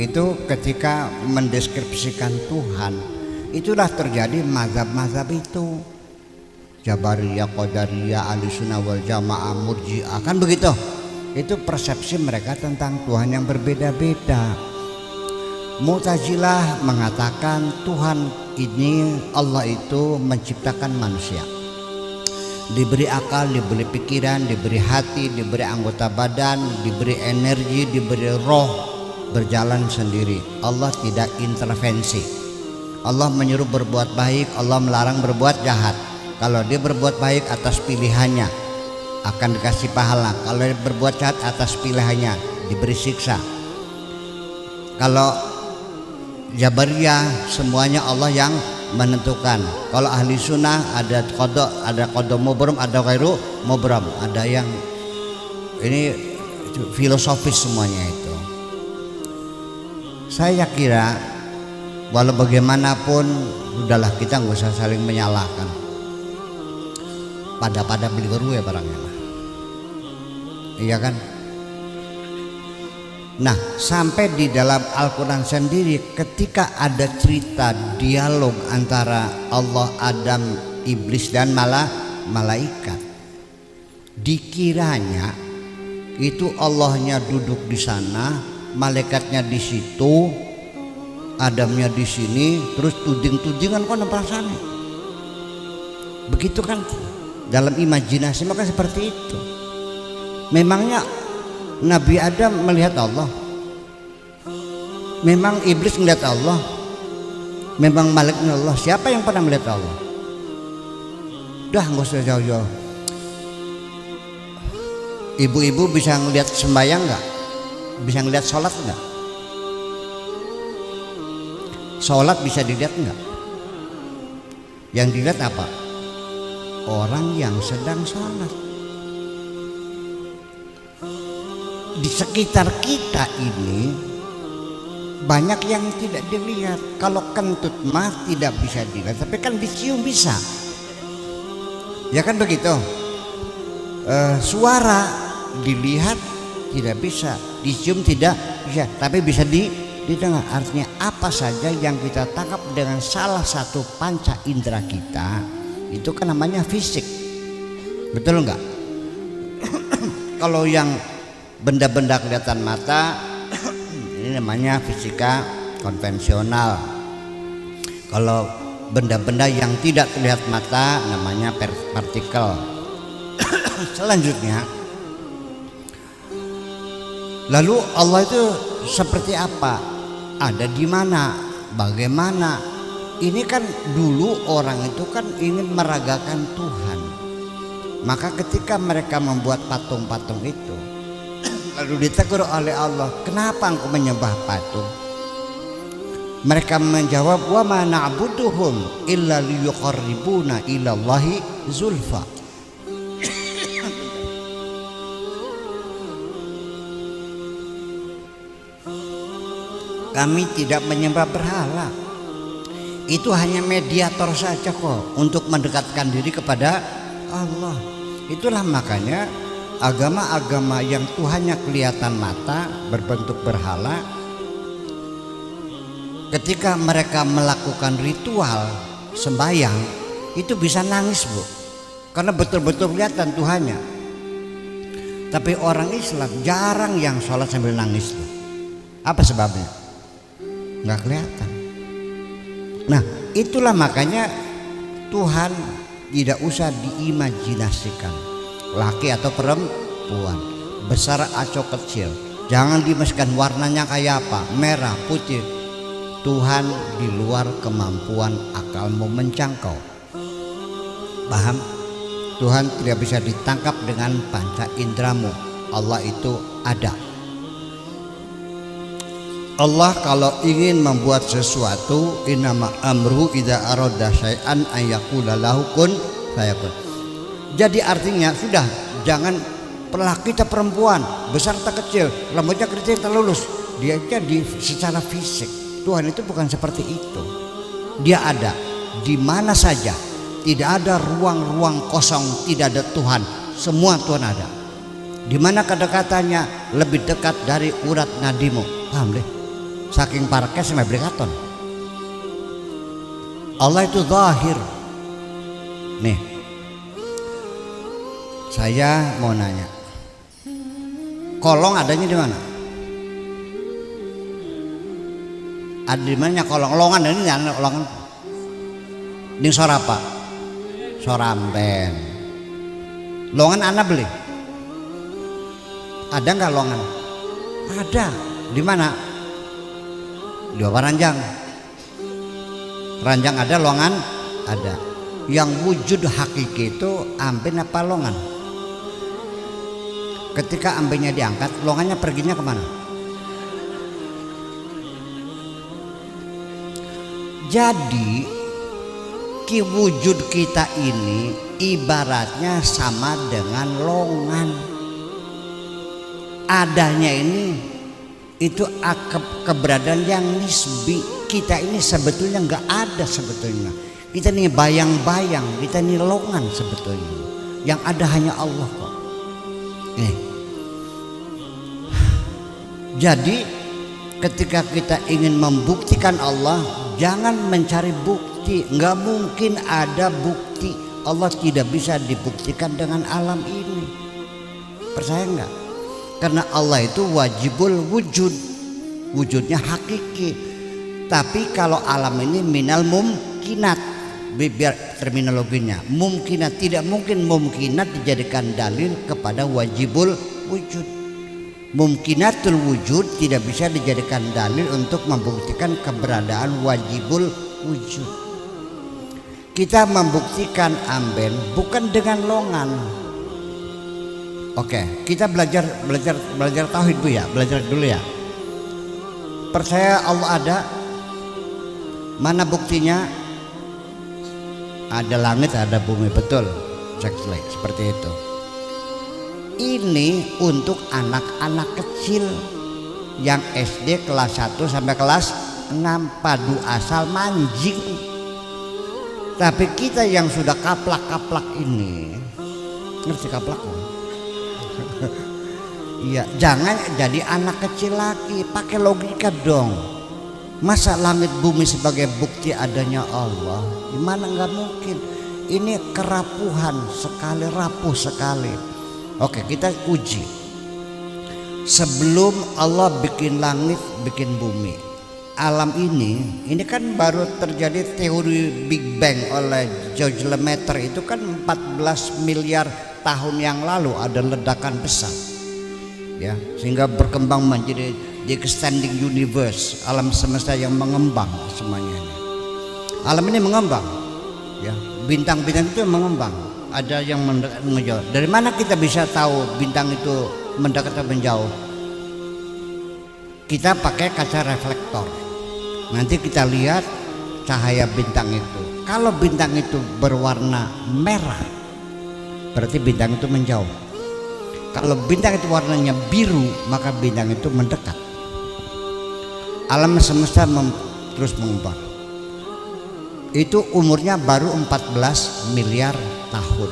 Itu ketika mendeskripsikan Tuhan, itulah terjadi mazhab-mazhab itu. Jabariyah, Qadariyah, Ahlussunnah wal Jamaah, Murji'ah, kan begitu. Itu persepsi mereka tentang Tuhan yang berbeda-beda. Mu'tazilah mengatakan Tuhan ini, Allah itu menciptakan manusia, diberi akal, diberi pikiran, diberi hati, diberi anggota badan, diberi energi, diberi roh, berjalan sendiri. Allah tidak intervensi. Allah menyuruh berbuat baik, Allah melarang berbuat jahat. Kalau dia berbuat baik atas pilihannya akan dikasih pahala, kalau dia berbuat jahat atas pilihannya diberi siksa. Kalau Jabariyah semuanya Allah yang menentukan. Kalau ahli sunnah ada qada mubram, ada ghairu mubram, ada yang ini filosofis semuanya itu. Saya kira walau bagaimanapun udahlah, kita nggak usah saling menyalahkan. Pada beli baru ya barangnya, iya kan? Nah, sampai di dalam Al-Quran sendiri ketika ada cerita dialog antara Allah, Adam, Iblis dan malaikat, dikiranya itu Allahnya duduk di sana, malaikatnya di situ, Adamnya di sini, terus tuding-tudingan kok perasaan. Begitu kan dalam imajinasi, maka seperti itu. Memangnya Nabi Adam melihat Allah? Memang Iblis melihat Allah? Memang Malik melihat Allah? Siapa yang pernah melihat Allah? Dah nggak usah jauh-jauh. Ibu-ibu bisa ngelihat sembahyang nggak? Bisa ngelihat sholat nggak? Sholat bisa dilihat nggak? Yang dilihat apa? Orang yang sedang sholat. Di sekitar kita ini banyak yang tidak dilihat. Kalau kentut mah tidak bisa dilihat, tapi kan dicium bisa. Ya kan begitu. Suara dilihat tidak bisa, dicium tidak bisa, tapi bisa didengar. Artinya apa saja yang kita tangkap dengan salah satu panca indera kita, itu kan namanya fisik. Betul enggak? Kalau yang benda-benda kelihatan mata ini namanya fisika konvensional. Kalau benda-benda yang tidak terlihat mata namanya partikel. Selanjutnya, lalu Allah itu seperti apa? Ada di mana? Bagaimana? Ini kan dulu orang itu kan ingin meragakan Tuhan. Maka ketika mereka membuat patung-patung itu, lalu ditegur oleh Allah, kenapa engkau menyembah patung? Mereka menjawab, wa ma na'buduhum illa liyuqarribuna ilallahi zulfa. Kami tidak menyembah berhala. Itu hanya mediator saja kok untuk mendekatkan diri kepada Allah. Itulah makanya agama-agama yang Tuhannya kelihatan mata berbentuk berhala, ketika mereka melakukan ritual sembahyang itu bisa nangis, Bu, karena betul-betul kelihatan Tuhannya. Tapi orang Islam jarang yang sholat sambil nangis. Apa sebabnya? Nggak kelihatan. Nah, itulah makanya Tuhan tidak usah diimajinasikan, laki atau perempuan, besar atau kecil, jangan dimasukkan warnanya kayak apa, merah, putih. Tuhan di luar kemampuan akalmu menjangkau. Paham? Tuhan tidak bisa ditangkap dengan panca indramu. Allah itu ada. Allah kalau ingin membuat sesuatu, innama amruhu idza arada syai'an ayyaqula lahu kun fayakun. Jadi artinya sudah, jangan laki atau perempuan, besar atau kecil, rambutnya keriting atau lurus, dia jadi secara fisik. Tuhan itu bukan seperti itu. Dia ada di mana saja, tidak ada ruang-ruang kosong, tidak ada Tuhan, semua Tuhan ada. Di mana kedekatannya lebih dekat dari urat nadimu. Paham deh? saking parknya sampai beli katon. Allah itu zahir. Nih, saya mau nanya, kolong adanya di mana? Ada di mana kolong? Longan ini longan. Ini sorapa, soramben. Longan anak beli. Ada nggak longan? Ada. Di mana? Di bawah ranjang. Ranjang ada, longan ada. Yang wujud hakiki itu amben apa longan? Ketika ambennya diangkat, longannya perginya kemana? Jadi wujud kita ini ibaratnya sama dengan longan. Adanya ini itu keberadaan yang nisbi. Kita ini sebetulnya nggak ada sebetulnya. Kita ini bayang-bayang, kita ini longan sebetulnya. Yang ada hanya Allah kok. Jadi ketika kita ingin membuktikan Allah, jangan mencari bukti. Nggak mungkin ada bukti. Allah tidak bisa dibuktikan dengan alam ini. Percaya nggak? Karena Allah itu wajibul wujud, wujudnya hakiki. Tapi kalau alam ini minal mumkinat, biar terminologinya mumkinat, tidak mungkin mumkinat dijadikan dalil kepada wajibul wujud. Mumkinatul wujud tidak bisa dijadikan dalil untuk membuktikan keberadaan wajibul wujud. Kita membuktikan amben bukan dengan longan. Oke, kita belajar tauhid Bu ya, belajar dulu ya. Percaya Allah ada. Mana buktinya? Ada langit, ada bumi, betul. Seperti itu. Ini untuk anak-anak kecil yang SD kelas 1 sampai kelas 6 padu asal manjing. Tapi kita yang sudah kaplak-kaplak ini, ngerti kaplak? Iya, jangan jadi anak kecil lagi, pakai logika dong. Masa langit bumi sebagai bukti adanya Allah? Gimana, nggak mungkin. Ini kerapuhan sekali, rapuh sekali. Oke, kita uji. Sebelum Allah bikin langit, bikin bumi, alam ini kan baru terjadi teori Big Bang oleh George Lemaitre. Itu kan 14 miliar tahun yang lalu ada ledakan besar, ya, sehingga berkembang menjadi the extending universe, alam semesta yang mengembang semuanya. Alam ini mengembang, ya, bintang-bintang itu mengembang. Ada yang mendekat, menjauh. Dari mana kita bisa tahu bintang itu mendekat atau menjauh? Kita pakai kaca reflektor. Nanti kita lihat cahaya bintang itu. Kalau bintang itu berwarna merah, berarti bintang itu menjauh. Kalau bintang itu warnanya biru, maka bintang itu mendekat. Alam semesta terus mengubah. Itu umurnya baru 14 miliar tahun.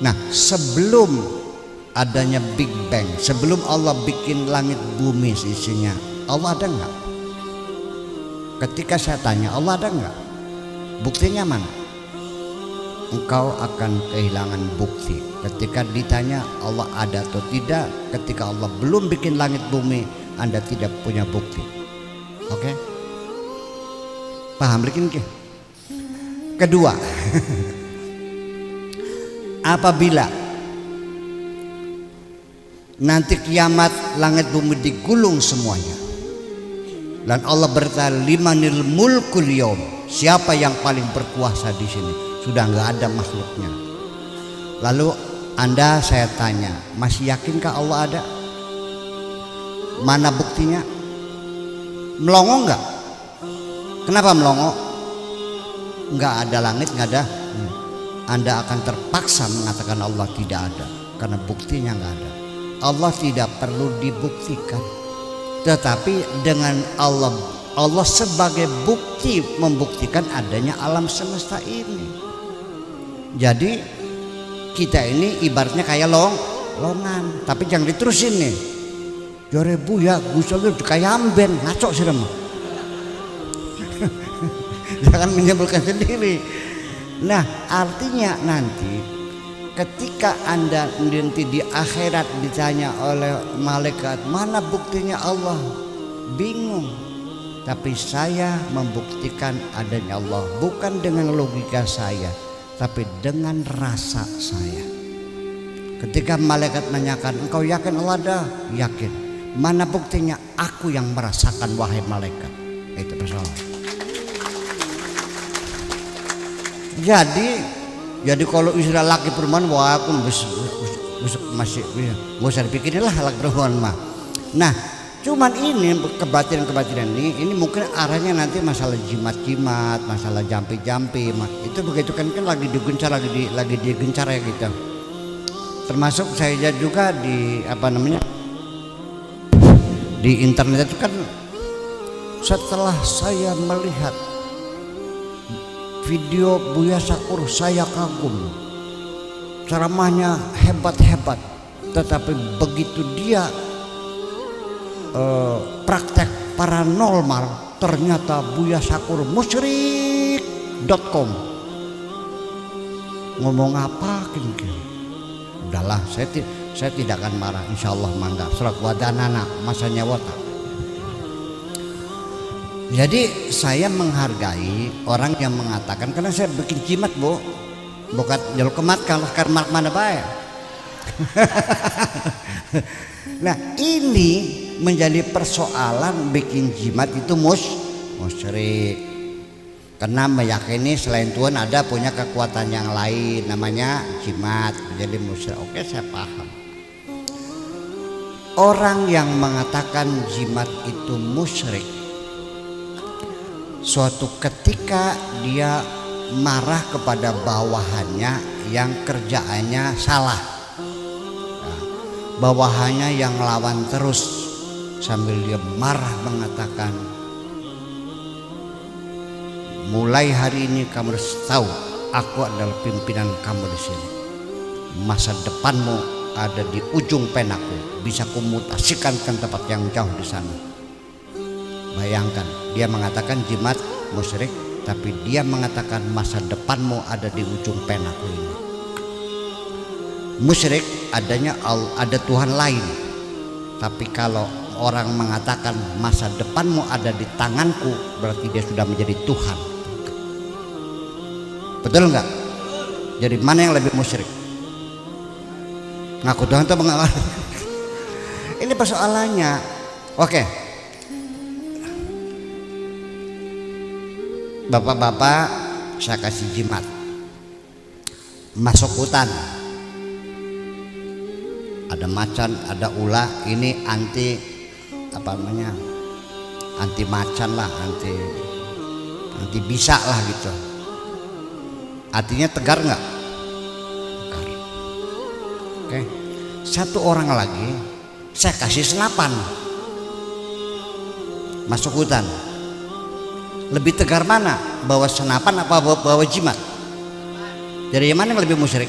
Nah, sebelum adanya Big Bang, sebelum Allah bikin langit bumi isinya, Allah ada nggak? Ketika saya tanya Allah ada nggak, buktinya mana? Engkau akan kehilangan bukti. Ketika ditanya Allah ada atau tidak, ketika Allah belum bikin langit bumi, Anda tidak punya bukti. Oke? Paham bikin ke? Kedua, apabila nanti kiamat langit bumi digulung semuanya, dan Allah berkata limanil mulkul yaum, siapa yang paling berkuasa di sini? Sudah nggak ada makhluknya. Lalu Anda, saya tanya, masih yakinkah Allah ada? Mana buktinya? Melongo nggak? Kenapa melongo? Nggak ada langit, nggak ada. Anda akan terpaksa mengatakan Allah tidak ada, karena buktinya nggak ada. Allah tidak perlu dibuktikan, tetapi dengan Allah sebagai bukti membuktikan adanya alam semesta ini. Jadi kita ini ibaratnya kayak longan, tapi jangan diterusin nih. Jare Buya Gusti kayamben ngaco sih mah. Jangan menyimpulkan sendiri. Nah, artinya nanti ketika Anda nanti di akhirat ditanya oleh malaikat, mana buktinya Allah? Bingung. Tapi saya membuktikan adanya Allah bukan dengan logika saya, tapi dengan rasa saya. Ketika malaikat menanyakan, engkau yakin Allah ada? Yakin. Mana buktinya? Aku yang merasakan wahai malaikat. Itu persoalan. Jadi kalau istilah laki perempuan, wah aku masih nggak usah dipikirin lah laki perempuan mah. Nah, cuman ini kebatinan ini mungkin arahnya nanti masalah jimat, masalah jampi, itu begitu kan lagi digencar lagi digencar ya gitu. Termasuk saya juga di di internet itu kan, setelah saya melihat video Buya Sakur saya kagum, ceramahnya hebat, tetapi begitu dia praktek paranormal ternyata Buya Sakur musyrik.com. Ngomong apa kira-kira? Udahlah, saya tidak akan marah, insya Allah mangga surat wadanana masanya wata. Jadi saya menghargai orang yang mengatakan, karena saya bikin jimat bu, bukan jalur kemat kalau karena mana baik. Nah ini menjadi persoalan bikin jimat itu musyrik, karena meyakini selain Tuhan ada punya kekuatan yang lain namanya jimat, jadi musyrik. Oke, saya paham. Orang yang mengatakan jimat itu musyrik, suatu ketika dia marah kepada bawahannya yang kerjaannya salah, nah, bawahannya yang lawan terus, sambil dia marah mengatakan, mulai hari ini kamu harus tahu aku adalah pimpinan kamu di sini. Masa depanmu ada di ujung penaku, bisa kumutasikan ke tempat yang jauh di sana. Bayangkan, dia mengatakan jimat musyrik, tapi dia mengatakan masa depanmu ada di ujung penaku ini. Musyrik ada Tuhan lain, tapi kalau orang mengatakan masa depanmu ada di tanganku, berarti dia sudah menjadi Tuhan. Betul nggak? Jadi mana yang lebih musyrik? Ngaku Tuhan atau mengaku? Ini persoalannya. Oke. Bapak-bapak, saya kasih jimat. Masuk hutan, ada macan, ada ular. Ini anti anti macan lah, anti bisa lah gitu. Artinya tegar nggak? Tegar. Oke. Satu orang lagi saya kasih senapan. Masuk hutan. Lebih tegar mana? Bawa senapan apa bawa jimat? Jadi yang mana yang lebih musyrik?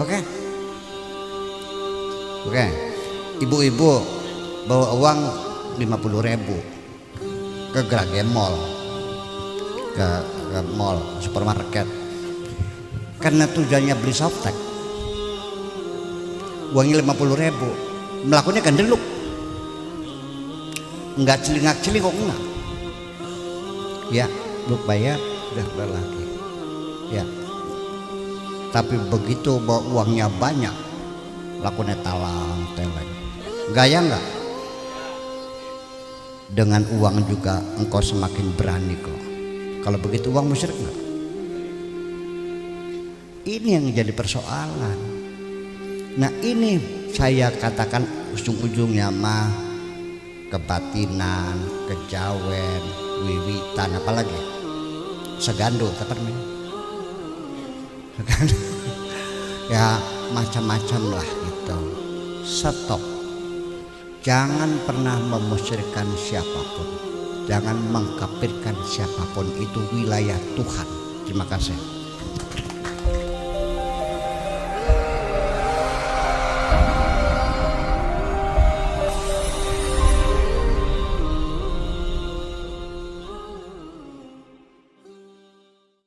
Oke. Ibu-ibu bawa uang 50.000 ke Grage Mall, ke mall supermarket, karena tujuannya beli softtek. Uangnya 50.000, melakukannya kan deluk, enggak celingak-celingok enggak. Ya, belum bayar udah keluar lagi. Ya. Tapi begitu bawa uangnya banyak, lakukannya talang teleng. Gaya enggak? Dengan uang juga engkau semakin berani kok. Kalau begitu uang musyrik enggak? Ini yang jadi persoalan. Nah ini saya katakan ujung-ujungnya mah kebatinan, kejawen, wiwitan, apalagi segando, apa namanya? Segando. Ya macam-macam lah gitu. Stop. Jangan pernah memusyrikkan siapapun. Jangan mengkafirkan siapapun, itu wilayah Tuhan. Terima kasih.